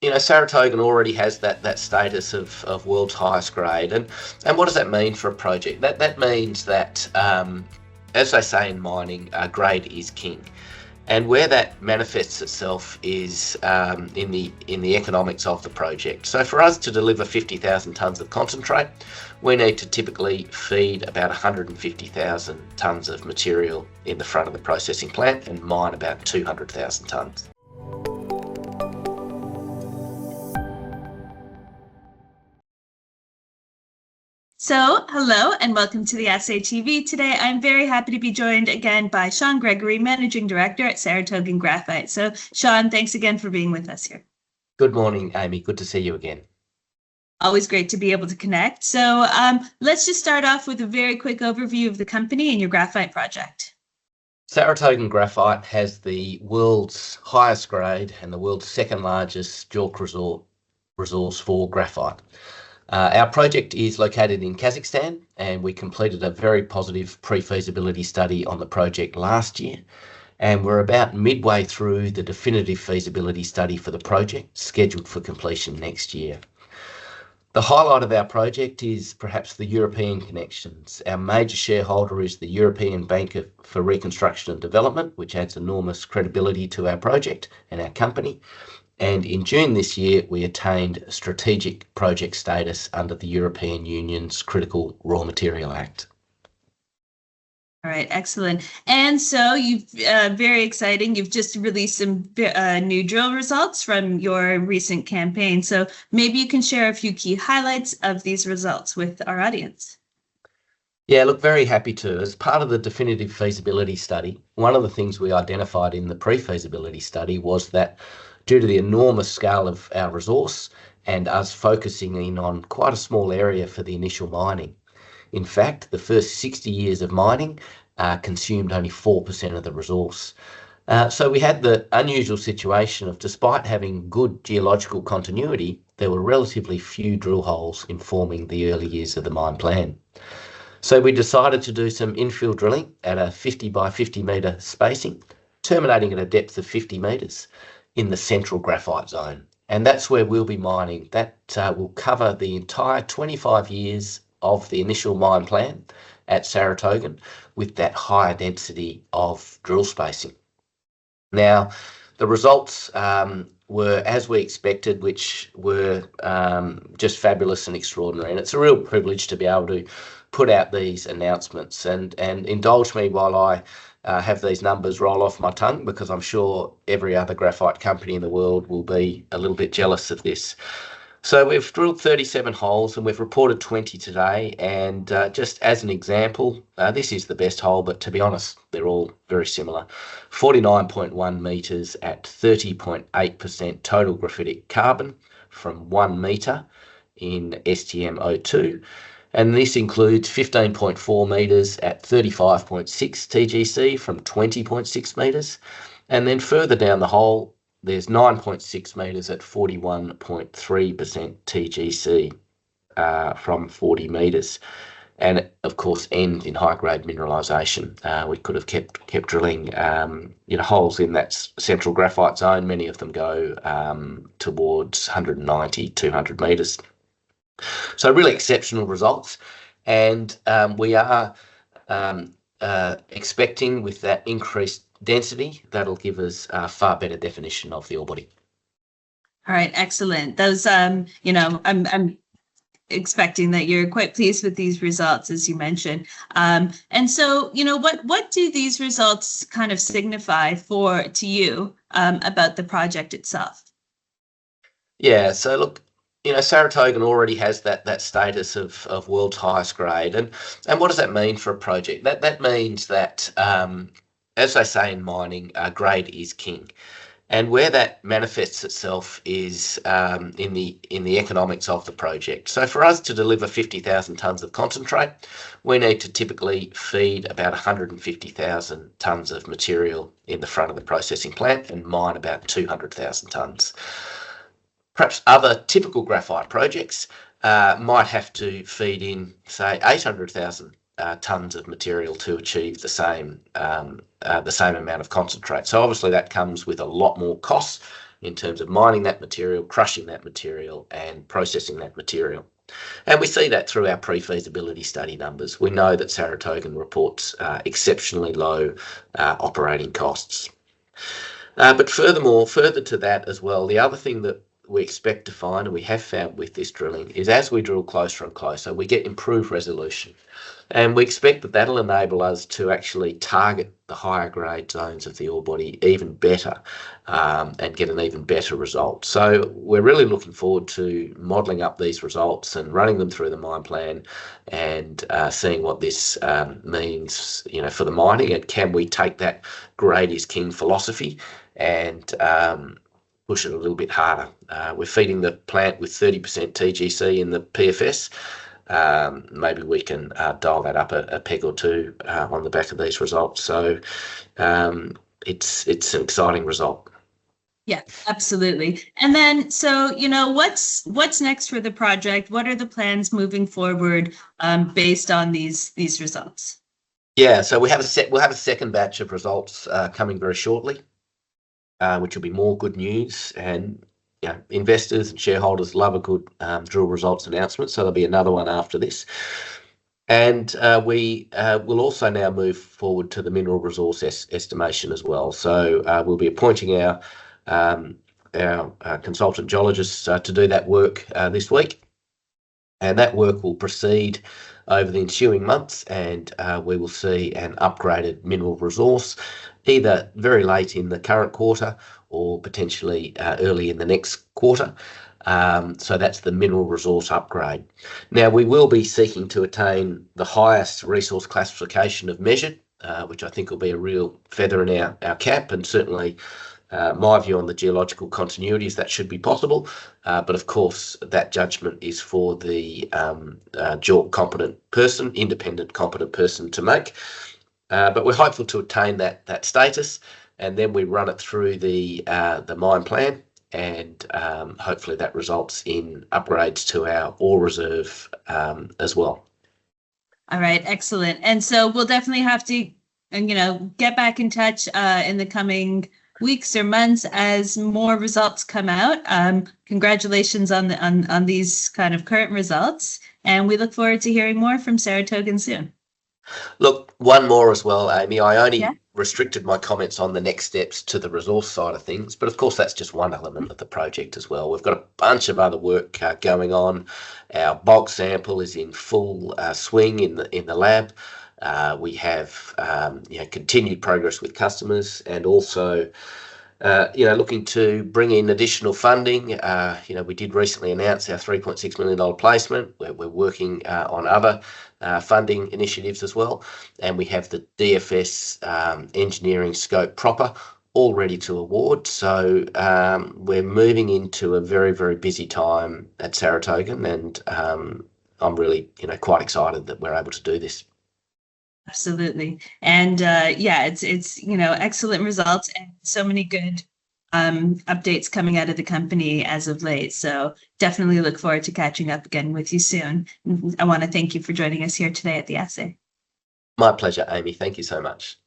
Sarytogan already has that status of world's highest grade, and what does that mean for a project? That means that, as they say in mining, grade is king, and where that manifests itself is in the economics of the project. So for us to deliver 50,000 tonnes of concentrate, we need to typically feed about 150,000 tonnes of material in the front of the processing plant and mine about 200,000 tonnes. So, hello and welcome to the Assay TV. Today, I'm very happy to be joined again by Sean Gregory, Managing Director at Sarytogan Graphite. So, Sean, thanks again for being with us here. Good morning, Amy. Good to see you again. Always great to be able to connect. So, let's just start off with a very quick overview of the company and your graphite project. Sarytogan Graphite has the world's highest grade and the world's second largest JORC resource for graphite. Our project is located in Kazakhstan, and we completed a very positive pre-feasibility study on the project last year, and we're about midway through the definitive feasibility study for the project, scheduled for completion next year. The highlight of our project is perhaps the European connections. Our major shareholder is the European Bank for Reconstruction and Development, which adds enormous credibility to our project and our company. And in June this year, we attained strategic project status under the European Union's Critical Raw Material Act. All right, excellent. And so you've very exciting. You've just released some new drill results from your recent campaign. So maybe you can share a few key highlights of these results with our audience. Yeah, look, very happy to. As part of the definitive feasibility study, one of the things we identified in the pre-feasibility study was that due to the enormous scale of our resource and us focusing in on quite a small area for the initial mining. In fact, the first 60 years of mining consumed only 4% of the resource. So we had the unusual situation of, despite having good geological continuity, there were relatively few drill holes informing the early years of the mine plan. So we decided to do some infill drilling at a 50 by 50 metre spacing, terminating at a depth of 50 metres. In the central graphite zone, and that's where we'll be mining. That will cover the entire 25 years of the initial mine plan at Sarytogan with that higher density of drill spacing. Now, the results were as we expected, which were just fabulous and extraordinary, and it's a real privilege to be able to put out these announcements, and indulge me while I have these numbers roll off my tongue, because I'm sure every other graphite company in the world will be a little bit jealous of this. So we've drilled 37 holes and we've reported 20 today, and just as an example, this is the best hole, but to be honest, they're all very similar. 49.1 metres at 30.8% total graphitic carbon from 1 metre in STM02. And this includes 15.4 metres at 35.6 TGC from 20.6 metres. And then further down the hole, there's 9.6 metres at 41.3% TGC from 40 metres. And of course, end in high-grade mineralisation. We could have kept drilling holes in that central graphite zone. Many of them go towards 190, 200 metres. So really exceptional results, and we are expecting, with that increased density, that'll give us a far better definition of the ore body. All right, excellent. Those, I'm expecting that you're quite pleased with these results, as you mentioned. And so, what do these results kind of signify to you about the project itself? Yeah, so look, Sarytogan already has that status of world's highest grade, and what does that mean for a project? That means that, as they say in mining, grade is king, and where that manifests itself is in the economics of the project. So for us to deliver 50,000 tonnes of concentrate, we need to typically feed about 150,000 tonnes of material in the front of the processing plant and mine about 200,000 tonnes. Perhaps other typical graphite projects might have to feed in, say, 800,000 tonnes of material to achieve the same amount of concentrate. So obviously that comes with a lot more costs in terms of mining that material, crushing that material, and processing that material. And we see that through our pre-feasibility study numbers. We know that Sarytogan reports exceptionally low operating costs. But further to that as well, the other thing that we expect to find, and we have found with this drilling, is as we drill closer and closer, we get improved resolution. And we expect that that'll enable us to actually target the higher grade zones of the ore body even better and get an even better result. So we're really looking forward to modelling up these results and running them through the mine plan and seeing what this means, for the mining, and can we take that grade is king philosophy and push it a little bit harder. We're feeding the plant with 30% TGC in the PFS. Maybe we can dial that up a peg or two on the back of these results. So it's an exciting result. Yeah, absolutely. And then, so, what's next for the project? What are the plans moving forward based on these results? Yeah, so we'll have a second batch of results coming very shortly, which will be more good news. And investors and shareholders love a good drill results announcement, so there'll be another one after this. And we will also now move forward to the mineral resource estimation as well. So we'll be appointing our consultant geologists to do that work this week. And that work will proceed over the ensuing months, and we will see an upgraded mineral resource either very late in the current quarter or potentially early in the next quarter. So that's the mineral resource upgrade. Now, we will be seeking to attain the highest resource classification of measured, which I think will be a real feather in our cap, and certainly my view on the geological continuity is that should be possible. But of course, that judgment is for the JORC independent competent person to make. But we're hopeful to attain that status, and then we run it through the mine plan, and hopefully that results in upgrades to our ore reserve as well. All right, excellent. And so we'll definitely have to, get back in touch in the coming weeks or months as more results come out. Congratulations on these kind of current results, and we look forward to hearing more from Sarytogan soon. Look, one more as well, Amy. I only restricted my comments on the next steps to the resource side of things, but of course that's just one element of the project as well. We've got a bunch of other work going on. Our bulk sample is in full swing in the lab. We have continued progress with customers, and also looking to bring in additional funding. We did recently announce our $3.6 million placement. We're working on other funding initiatives as well, and we have the DFS engineering scope proper all ready to award. So we're moving into a very, very busy time at Sarytogan, and I'm really quite excited that we're able to do this. Absolutely. And it's excellent results and so many good updates coming out of the company as of late. So definitely look forward to catching up again with you soon. I want to thank you for joining us here today at the Assay. My pleasure, Amy. Thank you so much.